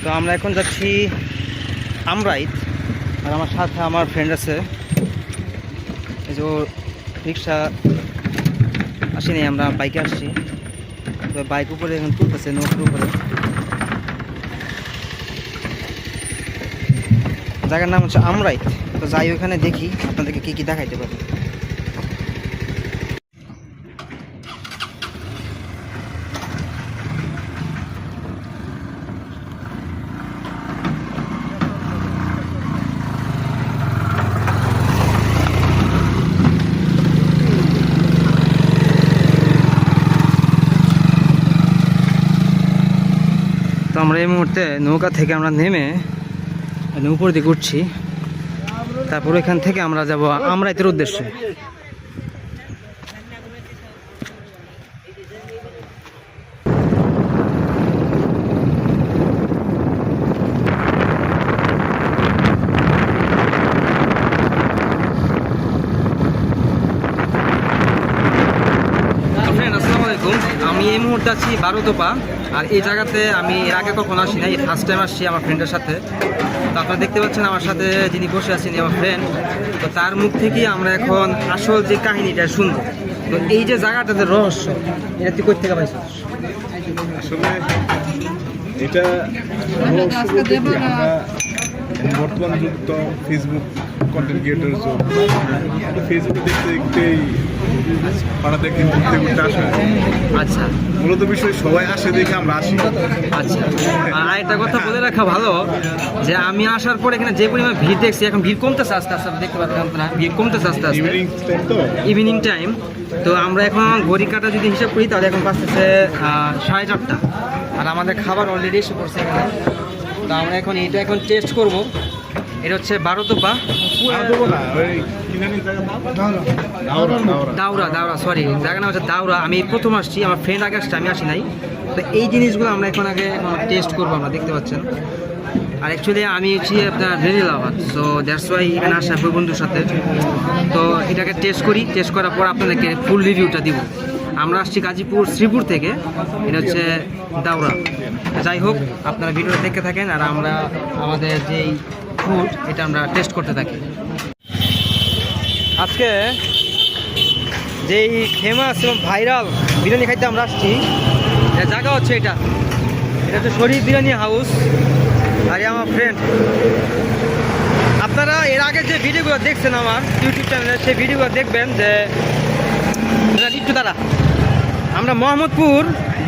তো আমরা এখন যাচ্ছি আমরাইত, আর আমার সাথে আমার ফ্রেন্ড আছে। এই যে রিক্সা আসেনি, আমরা বাইকে আসছি। তো বাইক উপরে এখন তুলতেছে, নৌকার উপরে। জায়গার নাম হচ্ছে আমরাইত। তো যাই ওখানে দেখি আপনাদেরকে কি কি দেখাইতে পারি। তো আমরা এই মুহূর্তে নৌকা থেকে আমরা নেমে উপর দিকে উঠছি। তারপর এখান থেকে আমরা যাব আমরাইতের উদ্দেশ্যে। আমি এই মুহূর্তে আছি বারোতোপা, আর এই জায়গাতে আমি এর আগে কখনো আসি না, এই ফার্স্ট টাইম আসছি আমার ফ্রেন্ডের সাথে। তো আপনারা দেখতে পাচ্ছেন আমার সাথে যিনি বসে আছেন আমার ফ্রেন্ড। তো তার মুখ থেকেই আমরা এখন আসল যে কাহিনীটা শুনবো। তো এই যে জায়গাটাতে রহস্য, এটা তুই কোথা থেকে পাইছিস? আসলে এটা বর্তমান যুগ তো ফেসবুক কন্টেন্ট ক্রিয়েটার যুগ। ফেসবুকে দেখতে দেখতেই পাড়াতে ঘুরতে ঘুরতে আসে। আচ্ছা, মূলত বিষয় সবাই আসে দেখে আমরা আসি। আচ্ছা, আর একটা কথা বলে রাখা ভালো যে আমি আসার পর এখানে যে পরিমাণ ভিড় দেখছি, এখন ভিড় কমতেছে আস্তে আস্তে, দেখতে পাচ্ছেন আপনারা ভিড় কমতেছে আস্তে আস্তে, ইভিনিং টাইম। তো আমরা এখন ঘড়ি কাটা যদি হিসাব করি তাহলে এখন বাজতেছে 4:30, আর আমাদের খাবার অলরেডি এসে পড়ছে এখানে। তো আমরা এখন এটা টেস্ট করব। এটা হচ্ছে বারোতোপা দাউরা, সরি জায়গা নাম হচ্ছে দাউরা। আমি প্রথম আসছি, আমার ফ্রেন্ড আগে আসছে, আমি আসি নাই। তো এই জিনিসগুলো আমরা এখন আগে টেস্ট করবো, আমরা দেখতে পাচ্ছেন। আর অ্যাকচুয়ালি আমি হচ্ছি আপনার very lover, so that's why এখানে আসা বন্ধুর সাথে। তো এটাকে টেস্ট করি, টেস্ট করার পর আপনাদেরকে ফুল রিভিউটা দিব। আমরা আসছি গাজীপুর শ্রীপুর থেকে, এটা হচ্ছে দাউরা। যাই হোক, আপনারা ভিডিওটা দেখতে থাকেন, আর আমরা আমাদের যেই ফুড এটা আমরা টেস্ট করতে থাকি। আজকে যেই ফেমাস এবং ভাইরাল বিরিয়ানি খাইতে আমরা আসছি, জায়গা হচ্ছে এটা হচ্ছে শরীফ বিরিয়ানি হাউস। আর আমার ফ্রেন্ড, আপনারা এর আগে যে ভিডিওগুলো দেখছেন আমার ইউটিউব চ্যানেলে, সেই ভিডিওগুলো দেখবেন যে একটু দ্বারা আমরা মোহাম্মদপুর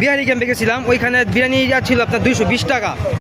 বিহারি ক্যাম্পে গেছিলাম। ওইখানে বিরিয়ানি ছিল আপনার 220 টাকা।